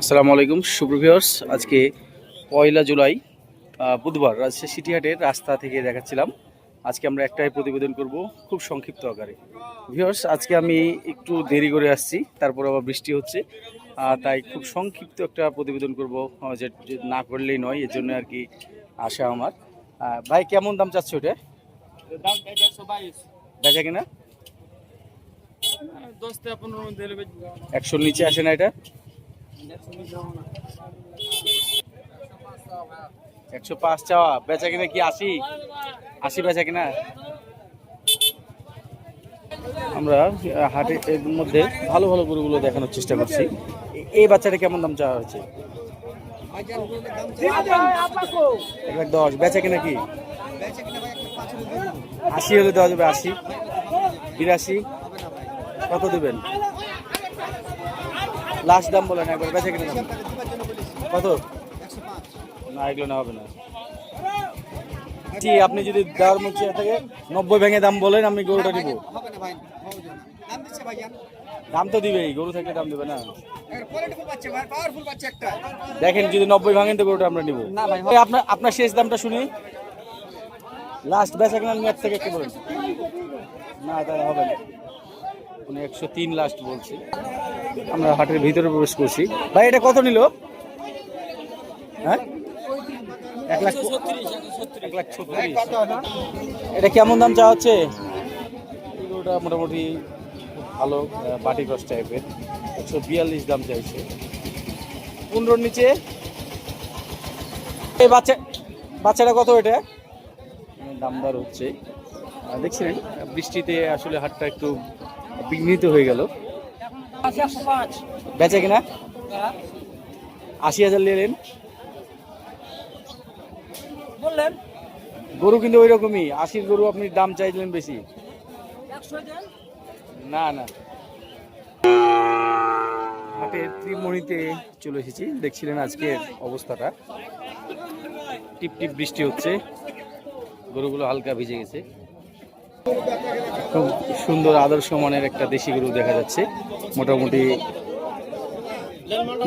আসসালামু আলাইকুম সুপ্রভিউয়ার্স। আজকে 1 জুলাই বুধবার রাজশাহী সিটিহাটের রাস্তা থেকে দেখাচ্ছিলাম। আজকে আমরা একটাই প্রতিবেদন করব, খুব সংক্ষিপ্ত আকারে। ভিউয়ার্স, আজকে আমি একটু দেরি করে আসছি, তারপর আবার বৃষ্টি হচ্ছে, তাই খুব সংক্ষিপ্ত একটা প্রতিবেদন করব, যে না করলেই নয়, এর জন্য আর কি আসা আমার। ভাই, কেমন দাম চাচ্ছ ওটা? বেচা কিনা 100-র নিচে আসে না এটা? 105 চাওয়া, বেচা কিনা কি 80 বেচা কিনা? আমরা হাটের মধ্যে ভালো ভালো গরুগুলো দেখানোর চেষ্টা করছি। এই বাচ্চাটা কেমন দাম চাওয়া হয়েছে? 1,10,000। বেচা কিনা কি 80 হলে দেওয়া যাবে? 80, 82 কত দেবেন? লাস্ট দাম বলেন একবার, বেচা কিনা দাম কত? না, এগুলো না হবে না। জি, আপনি যদি দেওয়ার মধ্যে থেকে 90 ভেঙে দাম বলেন, আমি গরুটা দিব। দাম তো দিবেই, গরু থেকে দাম দেবে না। দেখেন, যদি 90 ভাঙেন তো গরুটা আমরা নিব। আপনার শেষ দামটা শুনি, লাস্ট বেচা কেনার মেয়াদ থেকে একটু বলেন। না, তাই হবে না। 103 লাস্ট বলছি। আমরা হাটের ভিতরে প্রবেশ করছি। ভাই, এটা কত নিল? হ্যাঁ, 1,36,000। এটা কেমন দাম চাওয়া হচ্ছে? এগুলোটা মোটামুটি ভালো বাটি ক্রস টাইপের। 142 দাম চাইছে। 15-র নিচে। এই বাচ্চাটা কত? এটা দামদার হচ্ছে। দেখছিলেন, বৃষ্টিতে আসলে হাটটা একটু বিঘ্নিত হয়ে গেল। বেচা কিনা 80,000 নিলেন বললেন। গরু কিন্তু ওই রকমই 80-র গরু, আপনি দাম চাইলেন বেশি। না না, হাটের ত্রিমণিতে চলে এসেছি। দেখছিলেন আজকের অবস্থাটা, টিপ টিপ বৃষ্টি হচ্ছে, গরুগুলো হালকা ভিজে গেছে। খুব সুন্দর আদর্শ মানের একটা দেশি গরু দেখা যাচ্ছে, মোটামুটি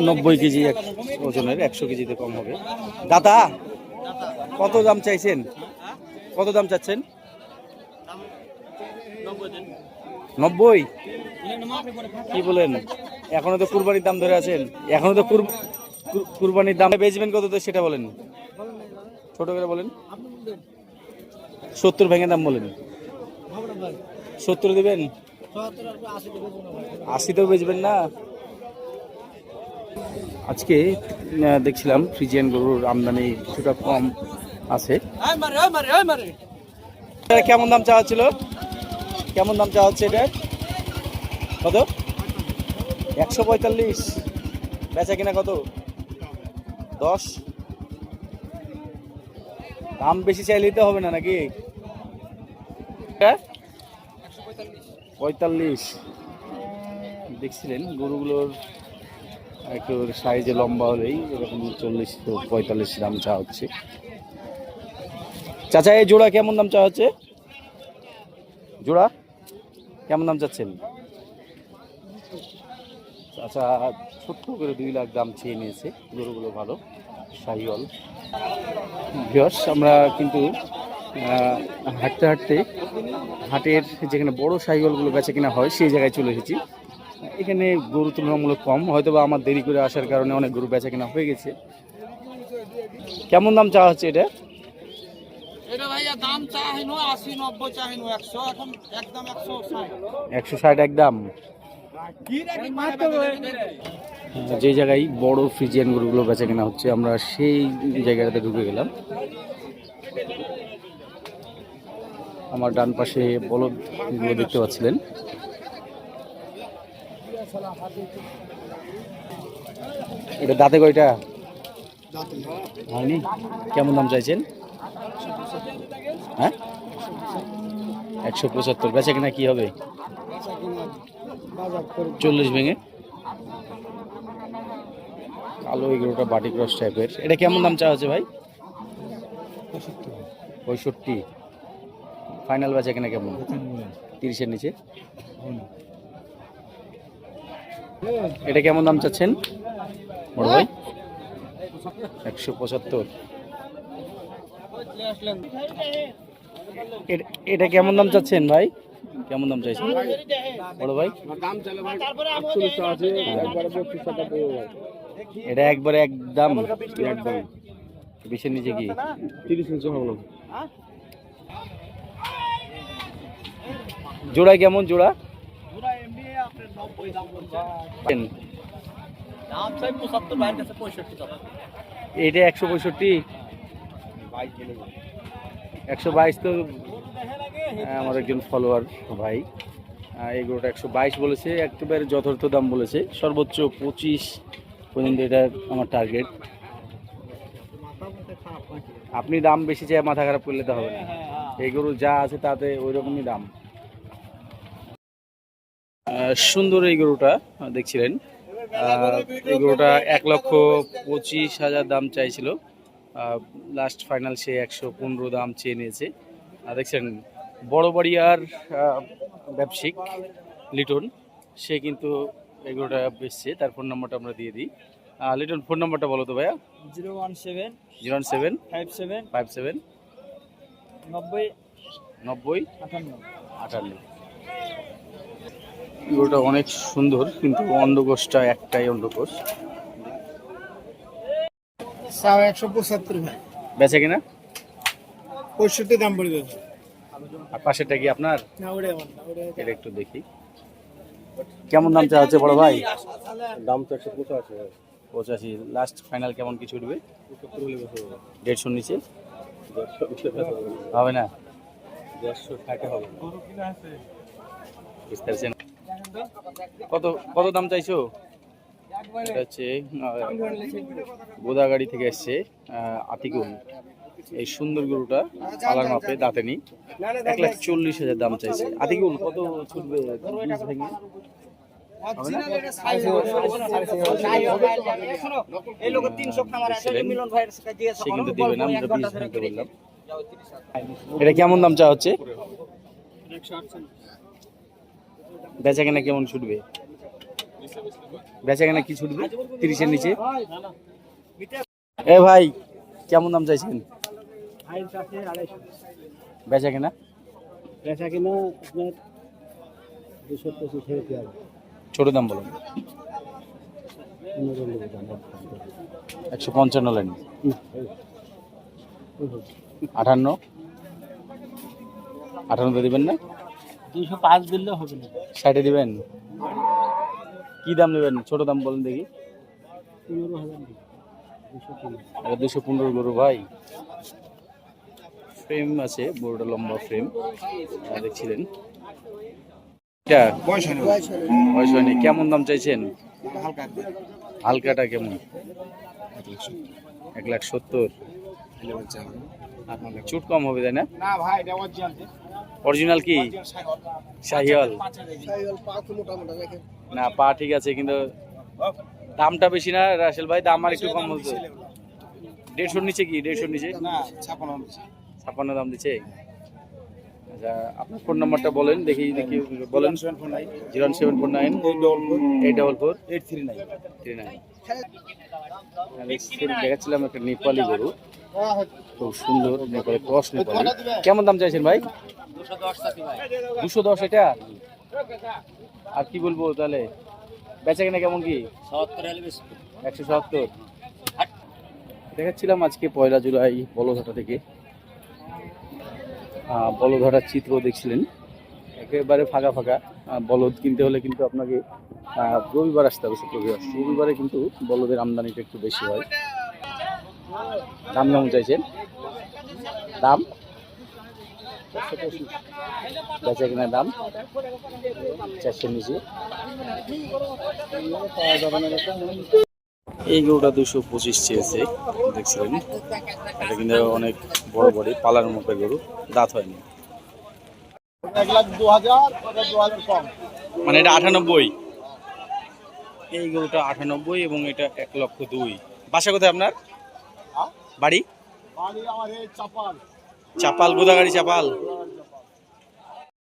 90 কেজি ওজনের, 100 কেজিতে কম হবে। দাদা, কত দাম চাইছেন? কত দাম চাচ্ছেন? 90? কি বলেন? এখনো তো কুরবানির দাম ধরে আছেন, এখনো তো কুরবানির দামে বেচবেন কত, তো সেটা বলেন, ছোট করে বলেন। 70 ভেঙে দাম বলেন। 70 দেবেন? 80 তো বেচবেন না। আজকে দেখছিলাম ফ্রিজিয়ান গরুর আমদানি কিছুটা কম আছে। কেমন দাম চাওয়া ছিল? কেমন দাম চাওয়া হচ্ছে এটা? কত? 145। বেচা কিনা কত? 10। দাম বেশি চাইলেই তো হবে না নাকি? 45। দেখছিলেন গরুগুলোর একটু সাইজে লম্বা হলেই এরকম 40-45 দাম চাওয়া হচ্ছে। চাচা, এই জোড়া কেমন দাম চাওয়া হচ্ছে? জোড়া কেমন দাম চাচ্ছেন? আচ্ছা, ছোট্ট করে 2 লাখ দাম চেয়ে নিয়েছে। গরুগুলো ভালো, শাহিওয়াল। ভিউয়ার্স, আমরা কিন্তু হাঁটতে হাঁটতে হাটের যেখানে বড় শাহিওয়ালগুলো বেচা কিনা হয় সেই জায়গায় চলে এসেছি। এখানে গরু তুলনামূলক কম, হয়তো বা আমার দেরি করে আসার কারণে অনেক গরু বেচা কিনা হয়ে গেছে। কেমন দাম চাওয়া হচ্ছে এটা? এটা ভাইয়া দাম চাহিনো 80-90 চাহিনো 100, এখন একদম 160। 160 একদম। যে জায়গায় বড় ফ্রিজিয়ান গরুগুলো বেচা কেনা হচ্ছে, আমরা সেই জায়গাটাতে ঢুকে গেলাম। আমার ডান পাশে বলদগুলো দেখতে পাচ্ছিলেন। এটা দাঁতে কয়টা? হয়নি। কেমন দাম চাইছেন? হ্যাঁ, 175। বেচা কিনা কি হবে? 40 ভেঙে। কালো এগুলোটা বাটি ক্রস টাইপের। এটা কেমন দাম চাওয়া হচ্ছে ভাই? 65। ফাইনাল বেচা কিনা কেমন? 30-এর নিচে। এটা কেমন দাম চাচ্ছেন? বড় ভাই 175। এটা কেমন দাম চাচ্ছেন ভাই? কেমন দাম চাইছেন বড় ভাই? এটা একবারে একদম একদম বিশের নিচে কি 30 ইঞ্চি হবে না। জোড়ায় কেমন জোড়া? এটা 165, 122 তো আমার একজন ফলোয়ার ভাই এগুলোটা 122 বলেছে, একেবারে যথার্থ দাম বলেছে, সর্বোচ্চ 25 পর্যন্ত এটা আমার টার্গেট। আপনি দাম বেশি চাই মাথা খারাপ করলে তো হবে না, এই গরু যা আছে তাতে ওই রকমই দাম। সুন্দর এই গরুটা দেখছিলেন, এই গরুটা 1,25,000 দাম চাইছিল, লাস্ট ফাইনাল সে 115 দাম চেয়ে নিয়েছে। দেখছেন বড় বাড়িয়ার ব্যবসায়িক লিটন, সে কিন্তু এই গরুটা বেচছে, তার ফোন নাম্বারটা আমরা দিয়ে দিই। লিটন ফোন নাম্বারটা বলো তো ভাইয়া। 017 07 57 57 90 90 58। 58। গরুটা অনেক সুন্দর, কিন্তু অন্ডকোষটা একটাই অন্ডকোষ। 175 ভাই, বেচে কিনা 65 দাম পড়বে। আর পাশেরটা কি আপনার? না ওরে আমার না, ওরে এটা একটু দেখি কেমন দাম চাওয়া হচ্ছে বড় ভাই? দাম তো 185। 85 লাস্ট ফাইনাল কেমন কিছু উঠবে? 150 নিচে হবে না? 160 হবে। বুঝতে পারছেন কত কত দাম চাইছো? এটা হচ্ছে গোদাগাড়ি থেকে এসছে আতিকুল, এই সুন্দর গরুটা পালার মাপে দাঁতে নি, 1,40,000 দাম চাইছে। আতিকুল কত ছুটবে বীজ ভেঙে? সে কিন্তু দিবে না, আমরা বীজ ভেঙে বললাম। এটা কেমন দাম চাওয়া হচ্ছে? বেচা কেনা কেমন ছুটবে? বেচা কেনা কি ছুটবে? 30-এর নিচে? এ ভাই কেমন দাম চাইছেন? বেচা কেনা? বেচা কিনা আপনার 225 ছোট দাম বলুন। 155 লাইন, 58 তো দিবেন না? 205 দিলেও হবে না। 60 দিবেন? কি দাম নেবেন? ছোট দাম বলেন দেখি। 215 গরু ভাই, ফ্রেম আছে, বড়টা লম্বা ফ্রেম দেখছিলেন। বয়স হয়নি, কেমন দাম চাইছেন? হালকাটা কেমন? 1,70,000। চুট কম হবে তাই না? অরিজিনাল কি শাহিওয়াল? না পা ঠিক আছে, কিন্তু দামটা বেশি না রাসেল ভাই? দাম আর একটু কম বলতো। 150 নিচে কি? 150 নিচে 56 দাম দিচ্ছে। আচ্ছা আপনার ফোন নাম্বারটা বলেন দেখি বলেন। 07498 844 839। দেখাচ্ছিলাম একটা নেপালি গরু, খুব সুন্দর নেপালি ক্রস নেপালি। কেমন দাম চাইছেন ভাই? 210 এটা? আর কি বলবো তাহলে, বেচা কিনা কেমন কি? 170। দেখাচ্ছিলাম আজকে 1 জুলাই বলধরা থেকে, বলধরার চিত্র দেখছিলেন, একেবারে ফাঁকা ফাঁকা। বলদ কিনতে হলে কিন্তু আপনাকে রবিবার আসতে হবে, রবিবারে কিন্তু বলদের আমদানিটা একটু বেশি হয়। দাম কেমন চাইছেন? দাম বেচা কিনার দাম 400 নিচে। এই গরুটা 225 চেয়েছে দেখছিলেন, এটা কিন্তু অনেক বড় বড় পালার মতো গরু, দাঁত হয়নি। 1,02,000 কম, মানে এটা 98, এই গরুটা 98 এবং এটা 1,02,000। বাসা কোথায় আপনার? বাড়ি? চাপাল, গোদাগাড়ি চাপাল।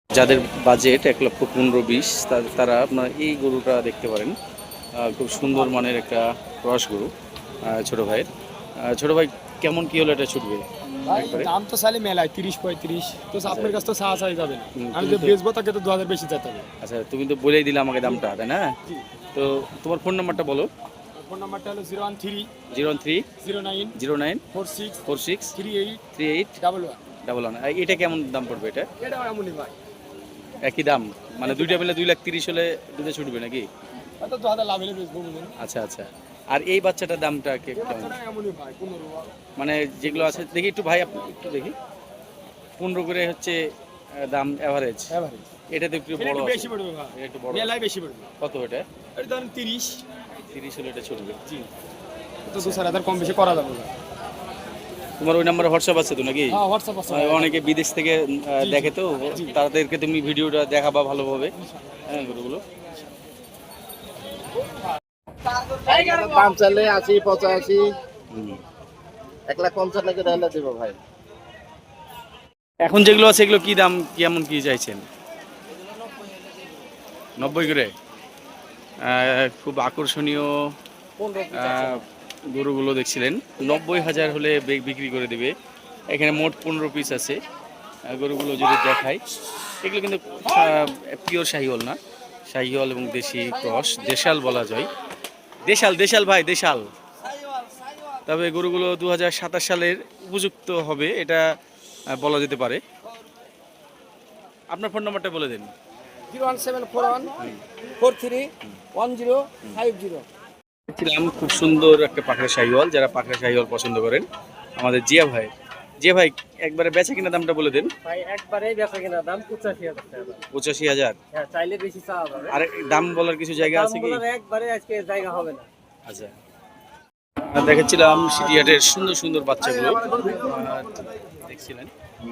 যাদের বাজেট 1,15,20 তারা আপনারা এই গরুটা দেখতে পারেন, খুব সুন্দর মানের একটা ক্রস গরু ছোট ভাইয়ের। ছোট ভাই কেমন কি হলে এটা ছুটবে একবারে? দাম তো চাইলে মেলায় 30-35, তো আপনার কাছে তো সাহা চাই যাবে না। আমি যে বেচবো তাকে তো 2000 বেশি যেতে হবে। আচ্ছা, তুমি তো বলেই দিলে আমাকে দামটা, তাই না? তো তোমার ফোন নাম্বারটা বলো। ফোন নাম্বারটা হলো 013 03 09 09 46 46 38 38 11। 11। এটা কেমন দাম পড়বে এটা? এটা এমনই ভাই, একই দাম মানে দুইটা মিলে 2,30,000 হলে দুধে ছুটবে নাকি? হয়তো 2000 লাভ হলে বেচবো বুঝুন। আচ্ছা আচ্ছা। আর এই বাচ্চাটার দামটা কেমন? এমনই ভাই 15। মানে যেগুলো আছে দেখি একটু ভাই, আপনি একটু দেখি। 15 করে হচ্ছে দাম এভারেজ। এভারেজ এটা তো একটু বড় একটু আছে। বেশি পড়বে ভাই, এটা একটু বড়। মেলায় বেশি পড়বে। কত এটা? এটা ধরেন 30 হলে এটা ছুটবে। জি, তো 2-4,000 কম বেশি করা যাবে ভাই। তোমার ওই নাম্বারে হোয়াটসঅ্যাপ আছে তো নাকি? হ্যাঁ, হোয়াটসঅ্যাপ আছে। অনেকে বিদেশ থেকে দেখে তো, তাদেরকে তুমি ভিডিওটা দেখাবা ভালোভাবে। হ্যাঁ, গরুগুলো দাম চাইলে 80-85, 1,50,000 টাকা হলে দেবো ভাই। এখন যেগুলো আছে এগুলো কি দাম, কেমন কি চাইছেন? 90 করে। খুব আকর্ষণীয় গরুগুলো দেখছিলেন, 90,000 হলে বিক্রি করে দেবে। এখানে মোট 15 পিস আছে। গরুগুলো যদি দেখাই, এগুলো কিন্তু পিওর শাহিওয়াল না, শাহিওয়াল এবং দেশি ক্রস, দেশাল বলা যায়। দেশাল দেশাল ভাই, দেশাল। তবে গরুগুলো 2027 সালের উপযুক্ত হবে এটা বলা যেতে পারে। আপনার ফোন নাম্বারটা বলে দিন। 01741 431050। ছিলাম খুব সুন্দর একটা পাখরা শাহিওয়াল, যারা পাখরা শাহিওয়াল পছন্দ করেন, আমাদের জিয়া ভাই। জিয়া ভাই, একবারে বেচা কিনা দামটা বলে দেন। ভাই একবারেই বেচা কিনা দাম 85,000 টাকা। 85,000। হ্যাঁ, চাইলে বেশি চাওয়া যাবে। আর দাম বলার কিছু জায়গা আছে কি? একবারে আজকে জায়গা হবে না। আচ্ছা, দেখাচ্ছিলাম সিটিহাটের সুন্দর সুন্দর বাচ্চাগুলো দেখছিলেন।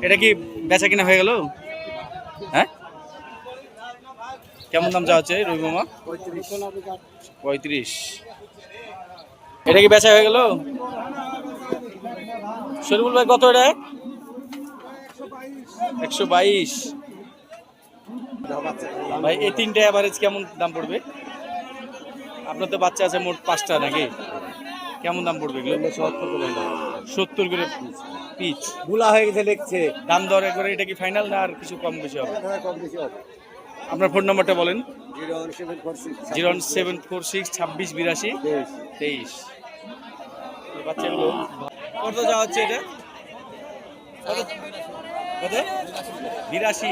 এটা কি বেচা কিনা হয়ে গেল? হ্যাঁ, কেমন দাম চাওয়া হচ্ছে রবি মামা? 35। এটা কি বেচা হয়ে গেল? শরীফুল ভাই কত এটা? 122। ভাই এই তিনটে অ্যাভারেজ কেমন দাম পড়বে? আপনার তো বাচ্চা আছে মোট 5টা নাকি? কেমন দাম পড়বে এগুলো? 70 করে পিচ। ভুলা হয়ে গেছে লিখছে। দাম দর একবারে, এটা কি ফাইনাল না আর কিছু কম বেশি হবে? আপনার ফোন নাম্বারটা বলেন। 01746 26 82 23। এই বাচ্চাগুলো কত যাওয়া হচ্ছে এটা? কত? 82।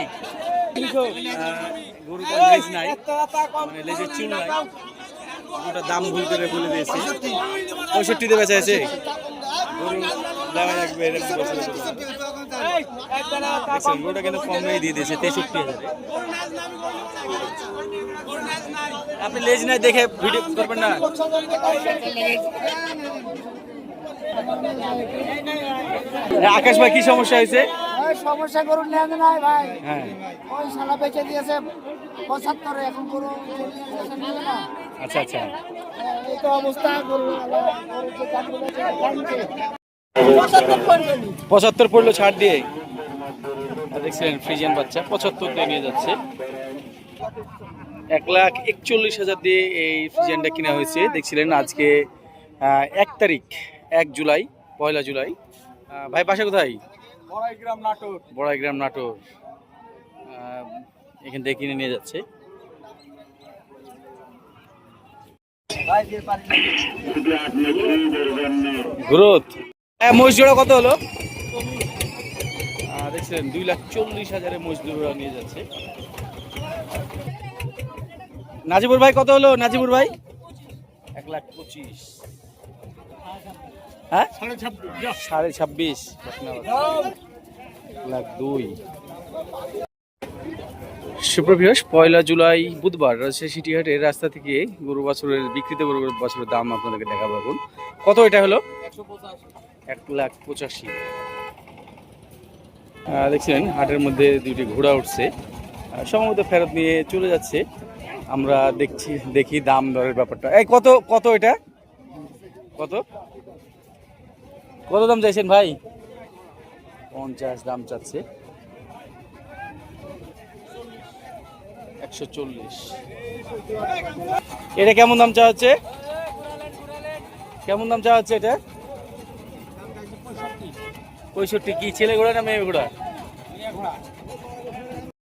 গরু তো লেজ নাই, মানে লেজের চুল নাই। ওটা দাম ভুল করে বলে দিয়েছি। 65-তে বেচা আছে। গরু দামে রাখবে এরকম বছর। দেখছেন, গরুটা কিন্তু কমই দিয়ে দিয়েছে 63,000। আপনি লেজ নাই দেখে ভিডিও করবেন না। আকাশ ভাই, কি সমস্যা হয়েছে? সমস্যা গরু নেওয়া নাই ভাই। হ্যাঁ, ওই শালা বেচে দিয়েছে 75, এখন গরু নেবে না। আচ্ছা আচ্ছা। এই তো অবস্থা গরু। 75 পড়লো ছাড় দিয়ে। দেখছিলেন ফ্রিজিয়ান বাচ্চা 75 দিয়ে নিয়ে যাচ্ছে। 1,41,000 দিয়ে এই ফ্রিজিয়ানটা কিনা হয়েছে। দেখছিলেন আজকে 1 তারিখ, 1 জুলাই, 1 জুলাই। ভাই বাসা কোথায়? বড়াইগ্রাম নাটোর। বড়াইগ্রাম নাটোর। এখান থেকে কিনে নিয়ে যাচ্ছে। গ্রোথ। মহিষ জোড়া কত হলো? দেখছেন 2,40,000 মহিষ জোড়া নিয়ে যাচ্ছে। নাজিবুর ভাই কত হলো? নাজিবুর ভাই 1,25,000। হ্যাঁ, 26,500। 1,02,000। সুপ্রভিয়াস, 1 জুলাই বুধবার রাজশাহী সিটিহাটের রাস্তা থেকে গরু বাছুরের বিক্রিত গরু বাছুরের দাম আপনাদেরকে দেখাবো। এখন কত এটা হলো? 1,85,000। দেখছিলেন হাটের মধ্যে দুইটি ঘোড়া উঠছে, সম্ভবত ফেরত নিয়ে চলে যাচ্ছে। আমরা দেখি দাম দরের ব্যাপারটা। এই কত কত এটা? কত কত দাম চাইছেন ভাই? 50 দাম চাচ্ছে। 140। এটা কেমন দাম চাওয়া হচ্ছে? কেমন দাম চাওয়া হচ্ছে এটা? 65। কি ছেলে ঘোড়া না মেয়ে ঘোড়া?